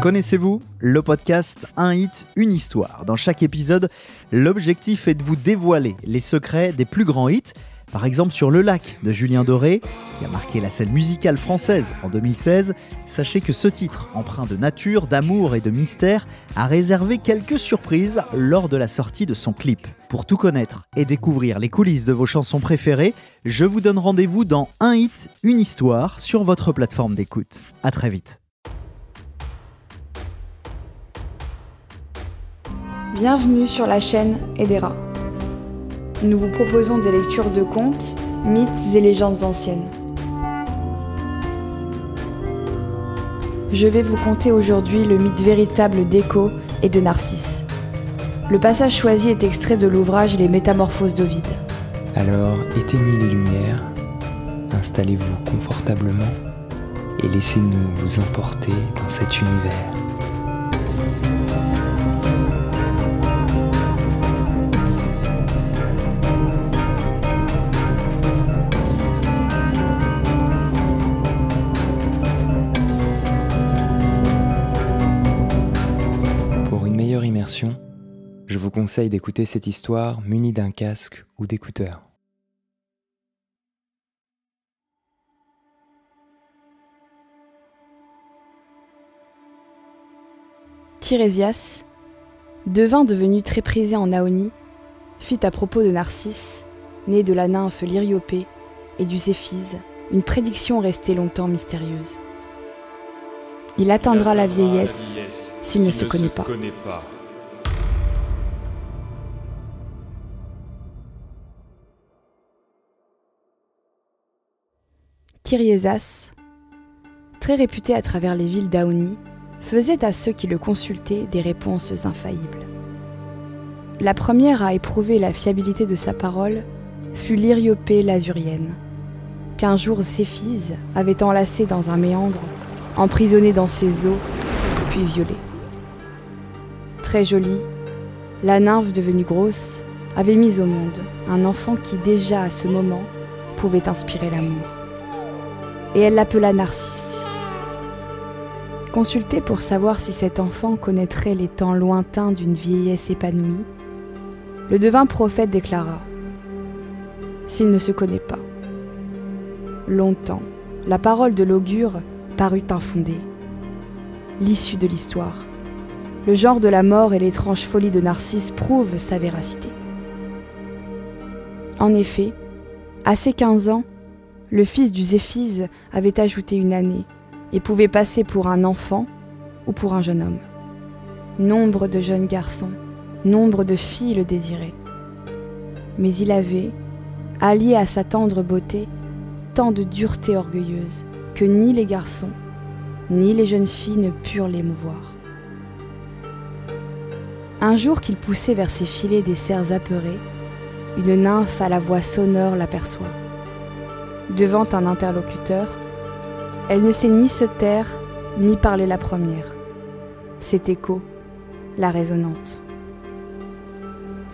Connaissez-vous le podcast Un hit, une histoire. Dans chaque épisode, l'objectif est de vous dévoiler les secrets des plus grands hits. Par exemple sur Le Lac de Julien Doré, qui a marqué la scène musicale française en 2016. Sachez que ce titre, empreint de nature, d'amour et de mystère, a réservé quelques surprises lors de la sortie de son clip. Pour tout connaître et découvrir les coulisses de vos chansons préférées, je vous donne rendez-vous dans Un hit, une histoire sur votre plateforme d'écoute. À très vite. Bienvenue sur la chaîne Edera. Nous vous proposons des lectures de contes, mythes et légendes anciennes. Je vais vous conter aujourd'hui le mythe véritable d'Écho et de Narcisse. Le passage choisi est extrait de l'ouvrage Les Métamorphoses d'Ovide. Alors éteignez les lumières, installez-vous confortablement et laissez-nous vous emporter dans cet univers. Immersion, je vous conseille d'écouter cette histoire munie d'un casque ou d'écouteurs. Tirésias, devin devenu très prisé en Aonie, fit à propos de Narcisse, né de la nymphe Lyriopée et du Zéphise, une prédiction restée longtemps mystérieuse. Il atteindra la vieillesse s'il ne se connaît pas. Tirésias, très réputé à travers les villes d'Aonie, faisait à ceux qui le consultaient des réponses infaillibles. La première à éprouver la fiabilité de sa parole fut Lyriopée l'Azurienne, qu'un jour Zéphise avait enlacée dans un méandre, emprisonnée dans ses eaux, puis violée. Très jolie, la nymphe devenue grosse avait mis au monde un enfant qui déjà à ce moment pouvait inspirer l'amour. Et elle l'appela Narcisse. Consulté pour savoir si cet enfant connaîtrait les temps lointains d'une vieillesse épanouie, le devin prophète déclara « S'il ne se connaît pas ». Longtemps, la parole de l'augure parut infondée. L'issue de l'histoire, le genre de la mort et l'étrange folie de Narcisse prouvent sa véracité. En effet, à ses 15 ans, le fils du Zéphise avait ajouté une année et pouvait passer pour un enfant ou pour un jeune homme. Nombre de jeunes garçons, nombre de filles le désiraient. Mais il avait, allié à sa tendre beauté, tant de dureté orgueilleuse que ni les garçons, ni les jeunes filles ne purent l'émouvoir. Un jour qu'il poussait vers ses filets des cerfs apeurés, une nymphe à la voix sonore l'aperçoit. Devant un interlocuteur, elle ne sait ni se taire, ni parler la première. C'est Écho, la résonante.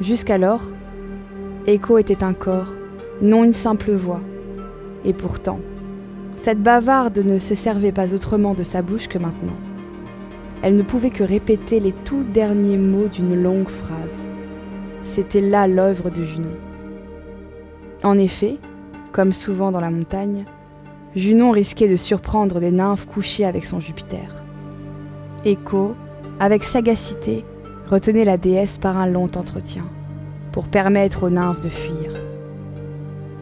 Jusqu'alors, Écho était un corps, non une simple voix. Et pourtant, cette bavarde ne se servait pas autrement de sa bouche que maintenant. Elle ne pouvait que répéter les tout derniers mots d'une longue phrase. C'était là l'œuvre de Junon. En effet, comme souvent dans la montagne, Junon risquait de surprendre des nymphes couchées avec son Jupiter. Écho, avec sagacité, retenait la déesse par un long entretien, pour permettre aux nymphes de fuir.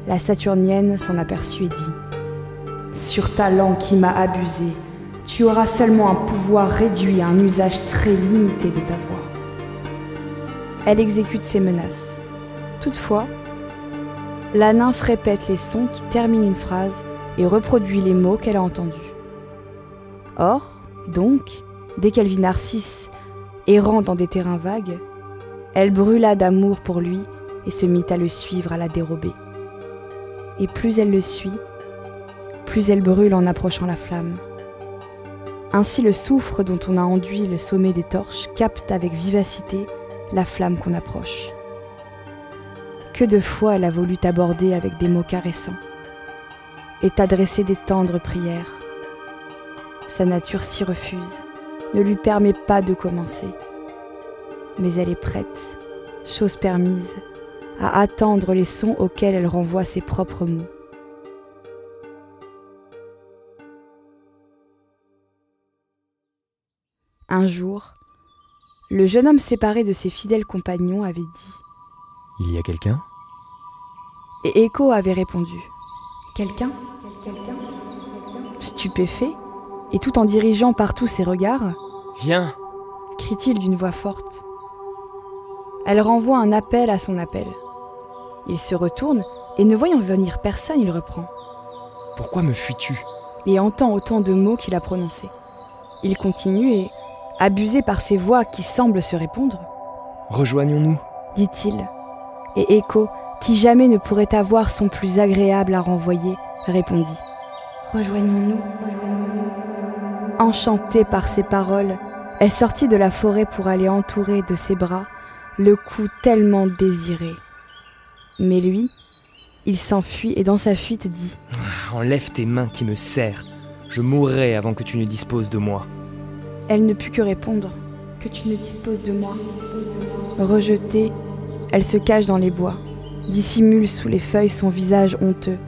La Saturnienne s'en aperçut et dit « Sur ta langue qui m'a abusé, tu auras seulement un pouvoir réduit à un usage très limité de ta voix. » Elle exécute ses menaces. Toutefois, la nymphe répète les sons qui terminent une phrase et reproduit les mots qu'elle a entendus. Or, donc, dès qu'elle vit Narcisse errant dans des terrains vagues, elle brûla d'amour pour lui et se mit à le suivre à la dérobée. Et plus elle le suit, plus elle brûle en approchant la flamme. Ainsi le soufre dont on a enduit le sommet des torches capte avec vivacité la flamme qu'on approche. Que de fois elle a voulu t'aborder avec des mots caressants et t'adresser des tendres prières. Sa nature s'y refuse, ne lui permet pas de commencer. Mais elle est prête, chose permise, à attendre les sons auxquels elle renvoie ses propres mots. Un jour, le jeune homme séparé de ses fidèles compagnons avait dit « Il y a quelqu'un ?» Et Echo avait répondu « Quelqu'un ?» Stupéfait, et tout en dirigeant partout ses regards, « Viens !» crie-t-il d'une voix forte. Elle renvoie un appel à son appel. Il se retourne, et ne voyant venir personne, il reprend. « Pourquoi me fuis-tu » Et entend autant de mots qu'il a prononcés. Il continue et, abusé par ces voix qui semblent se répondre, « Rejoignons-nous » dit-il. Et Echo, qui jamais ne pourrait avoir son plus agréable à renvoyer, répondit « Rejoignons-nous » Enchantée par ces paroles, elle sortit de la forêt pour aller entourer de ses bras le cou tellement désiré. Mais lui, il s'enfuit et dans sa fuite dit « Enlève tes mains qui me serrent, je mourrai avant que tu ne disposes de moi. » Elle ne put que répondre « Que tu ne disposes de moi ?» Rejetée, elle se cache dans les bois, dissimule sous les feuilles son visage honteux,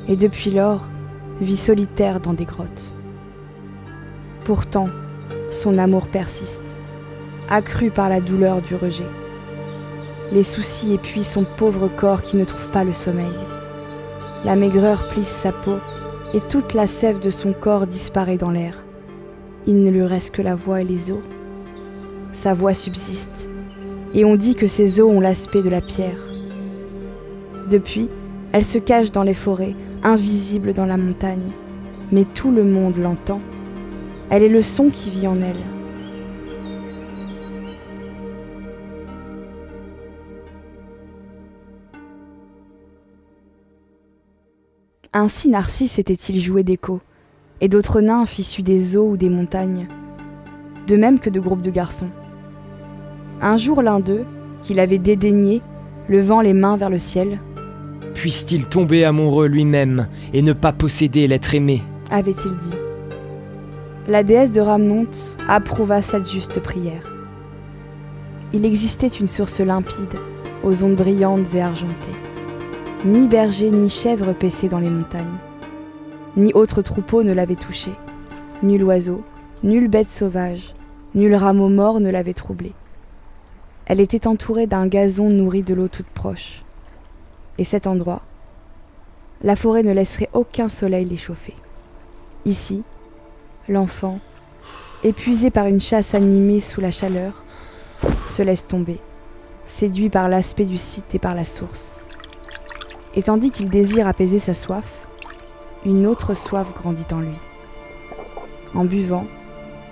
et depuis lors, vit solitaire dans des grottes. Pourtant, son amour persiste, accru par la douleur du rejet. Les soucis épuisent son pauvre corps qui ne trouve pas le sommeil. La maigreur plisse sa peau, et toute la sève de son corps disparaît dans l'air. Il ne lui reste que la voix et les os. Sa voix subsiste, et on dit que ses os ont l'aspect de la pierre. Depuis, elle se cache dans les forêts, invisible dans la montagne, mais tout le monde l'entend. Elle est le son qui vit en elle. Ainsi Narcisse était-il joué d'écho, et d'autres nymphes issues des eaux ou des montagnes, de même que de groupes de garçons. Un jour l'un d'eux, qu'il avait dédaigné, levant les mains vers le ciel, « Puisse-t-il tomber amoureux lui-même et ne pas posséder l'être aimé ?» avait-il dit. La déesse de Rhamnonte approuva cette juste prière. Il existait une source limpide, aux ondes brillantes et argentées. Ni berger ni chèvre paissaient dans les montagnes. Ni autre troupeau ne l'avait touché. Nul oiseau, nulle bête sauvage, nul rameau mort ne l'avait troublé. Elle était entourée d'un gazon nourri de l'eau toute proche. Et cet endroit, la forêt ne laisserait aucun soleil l'échauffer. Ici, l'enfant, épuisé par une chasse animée sous la chaleur, se laisse tomber, séduit par l'aspect du site et par la source. Et tandis qu'il désire apaiser sa soif, une autre soif grandit en lui. En buvant,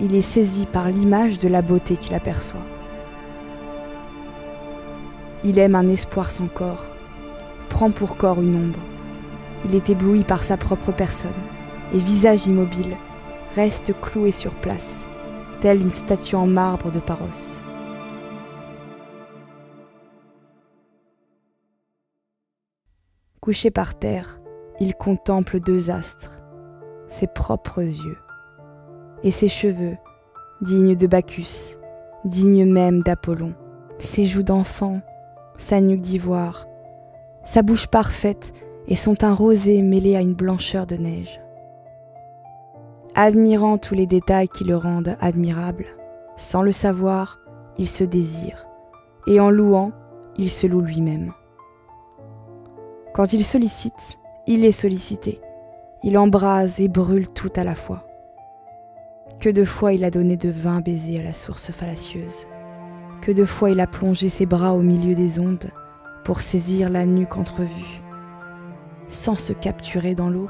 il est saisi par l'image de la beauté qu'il aperçoit. Il aime un espoir sans corps, prend pour corps une ombre. Il est ébloui par sa propre personne, et visage immobile, reste cloué sur place, telle une statue en marbre de Paros. Couché par terre, il contemple deux astres, ses propres yeux, et ses cheveux, dignes de Bacchus, dignes même d'Apollon, ses joues d'enfant, sa nuque d'ivoire, sa bouche parfaite et son teint rosé mêlé à une blancheur de neige. Admirant tous les détails qui le rendent admirable, sans le savoir, il se désire, et en louant, il se loue lui-même. Quand il sollicite, il est sollicité. Il embrase et brûle tout à la fois. Que de fois il a donné de vains baisers à la source fallacieuse. Que de fois il a plongé ses bras au milieu des ondes pour saisir la nuque entrevue, sans se capturer dans l'eau.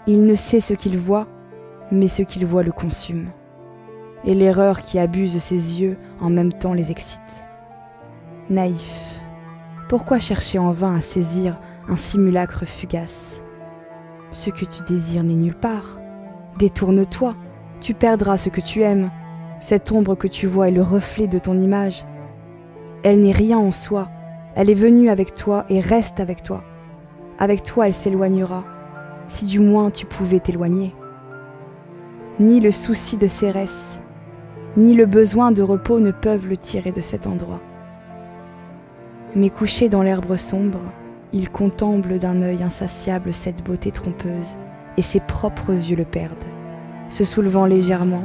Il ne sait ce qu'il voit, mais ce qu'il voit le consume. Et l'erreur qui abuse ses yeux en même temps les excite. Naïf. Pourquoi chercher en vain à saisir un simulacre fugace? Ce que tu désires n'est nulle part. Détourne-toi, tu perdras ce que tu aimes. Cette ombre que tu vois est le reflet de ton image. Elle n'est rien en soi, elle est venue avec toi et reste avec toi. Avec toi elle s'éloignera, si du moins tu pouvais t'éloigner. ni le souci de Cérès, ni le besoin de repos ne peuvent le tirer de cet endroit. Mais couché dans l'herbe sombre, il contemple d'un œil insatiable cette beauté trompeuse, et ses propres yeux le perdent. Se soulevant légèrement,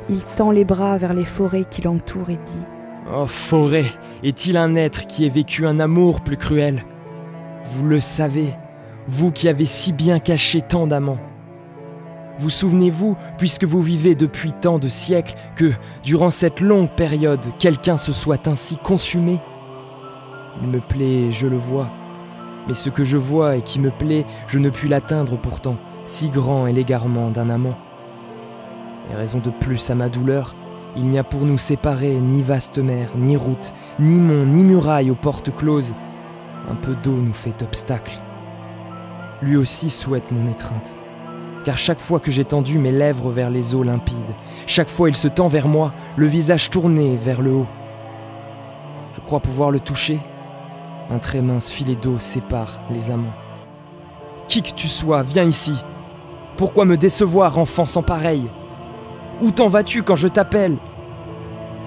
il tend les bras vers les forêts qui l'entourent et dit « Oh forêt, est-il un être qui ait vécu un amour plus cruel ? Vous le savez, vous qui avez si bien caché tant d'amants. Vous souvenez-vous, puisque vous vivez depuis tant de siècles, que, durant cette longue période, quelqu'un se soit ainsi consumé ? Il me plaît, je le vois. Mais ce que je vois et qui me plaît, je ne puis l'atteindre pourtant, si grand est l'égarement d'un amant. Et raison de plus à ma douleur, il n'y a pour nous séparer ni vaste mer, ni route, ni mont, ni muraille aux portes closes. Un peu d'eau nous fait obstacle. Lui aussi souhaite mon étreinte. Car chaque fois que j'ai tendu mes lèvres vers les eaux limpides, chaque fois il se tend vers moi, le visage tourné vers le haut. Je crois pouvoir le toucher. Un très mince filet d'eau sépare les amants. Qui que tu sois, viens ici. Pourquoi me décevoir, enfant sans pareil ? Où t'en vas-tu quand je t'appelle ?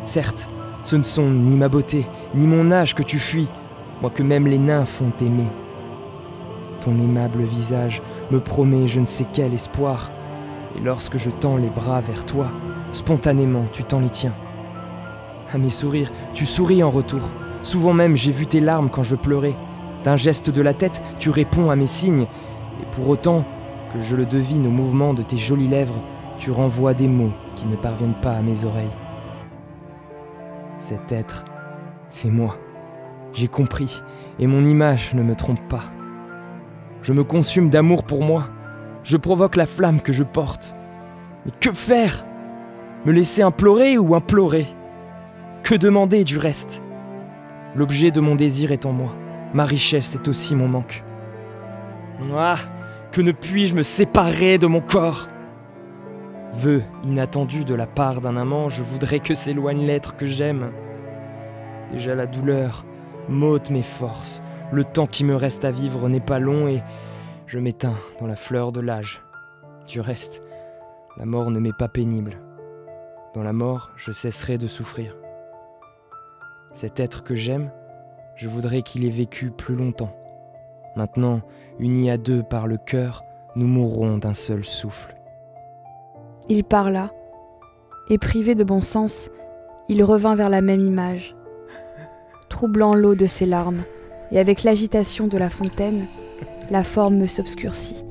Certes, ce ne sont ni ma beauté, ni mon âge que tu fuis, moi que même les nymphes ont aimé. Ton aimable visage me promet je ne sais quel espoir, et lorsque je tends les bras vers toi, spontanément tu tends les tiens. À mes sourires, tu souris en retour. Souvent même j'ai vu tes larmes quand je pleurais. D'un geste de la tête, tu réponds à mes signes, et pour autant que je le devine au mouvement de tes jolies lèvres, tu renvoies des mots qui ne parviennent pas à mes oreilles. Cet être, c'est moi. J'ai compris, et mon image ne me trompe pas. Je me consume d'amour pour moi. Je provoque la flamme que je porte. Mais que faire ? Me laisser implorer ou implorer ? Que demander du reste ? L'objet de mon désir est en moi. Ma richesse est aussi mon manque. Ah, que ne puis-je me séparer de mon corps ? Vœu inattendu de la part d'un amant, je voudrais que s'éloigne l'être que j'aime. Déjà la douleur m'ôte mes forces. Le temps qui me reste à vivre n'est pas long et je m'éteins dans la fleur de l'âge. Du reste, la mort ne m'est pas pénible. Dans la mort, je cesserai de souffrir. Cet être que j'aime, je voudrais qu'il ait vécu plus longtemps. Maintenant, unis à deux par le cœur, nous mourrons d'un seul souffle. Il parla, et privé de bon sens, il revint vers la même image, troublant l'eau de ses larmes, et avec l'agitation de la fontaine, la forme s'obscurcit.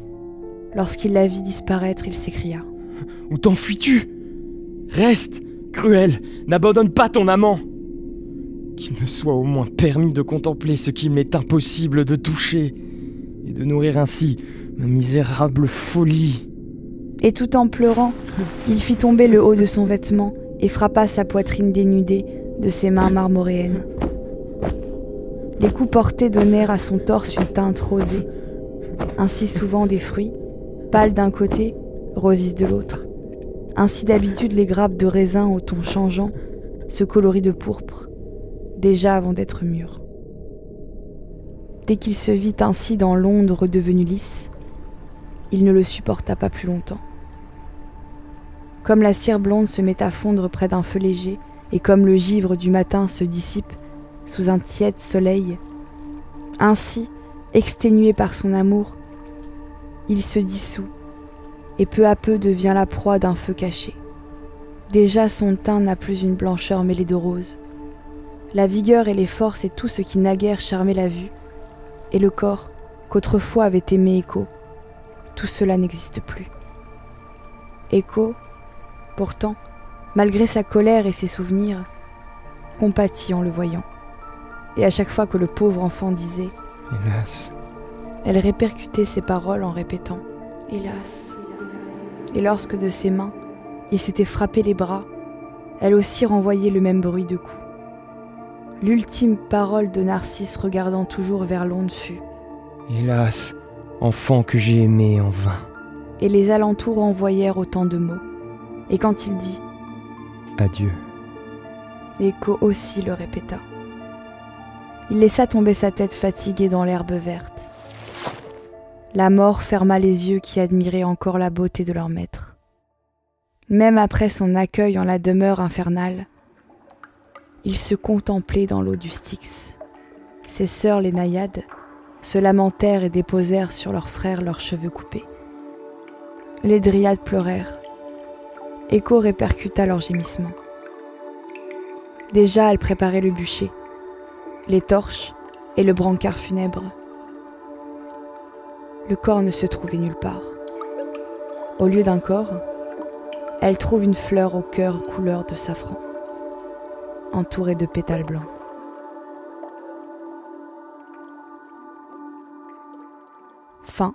Lorsqu'il la vit disparaître, il s'écria « Où t'enfuis-tu ? Reste, cruel, n'abandonne pas ton amant !» Qu'il me soit au moins permis de contempler ce qu'il m'est impossible de toucher et de nourrir ainsi ma misérable folie. Et tout en pleurant, il fit tomber le haut de son vêtement et frappa sa poitrine dénudée de ses mains marmoréennes. Les coups portés donnèrent à son torse une teinte rosée. Ainsi souvent des fruits, pâles d'un côté, rosisent de l'autre. Ainsi d'habitude les grappes de raisin au ton changeant se colorient de pourpre, déjà avant d'être mûres. Dès qu'il se vit ainsi dans l'onde redevenue lisse, il ne le supporta pas plus longtemps. Comme la cire blonde se met à fondre près d'un feu léger, et comme le givre du matin se dissipe sous un tiède soleil, ainsi, exténué par son amour, il se dissout, et peu à peu devient la proie d'un feu caché. Déjà son teint n'a plus une blancheur mêlée de rose. La vigueur et les forces et tout ce qui naguère charmait la vue, et le corps qu'autrefois avait aimé Écho, tout cela n'existe plus. Écho, pourtant, malgré sa colère et ses souvenirs, compatit en le voyant. Et à chaque fois que le pauvre enfant disait « Hélas », elle répercutait ses paroles en répétant « Hélas ». Et lorsque de ses mains, il s'était frappé les bras, elle aussi renvoyait le même bruit de coups. L'ultime parole de Narcisse regardant toujours vers l'onde fut « Hélas, enfant que j'ai aimé en vain ». Et les alentours envoyèrent autant de mots. Et quand il dit « Adieu », Écho aussi le répéta. Il laissa tomber sa tête fatiguée dans l'herbe verte. La mort ferma les yeux qui admiraient encore la beauté de leur maître. Même après son accueil en la demeure infernale, il se contemplait dans l'eau du Styx. Ses sœurs, les naïades, se lamentèrent et déposèrent sur leurs frères leurs cheveux coupés. Les dryades pleurèrent. Écho répercuta leurs gémissements. Déjà, elle préparait le bûcher, les torches et le brancard funèbre. Le corps ne se trouvait nulle part. Au lieu d'un corps, elle trouve une fleur au cœur couleur de safran, entourée de pétales blancs. Fin.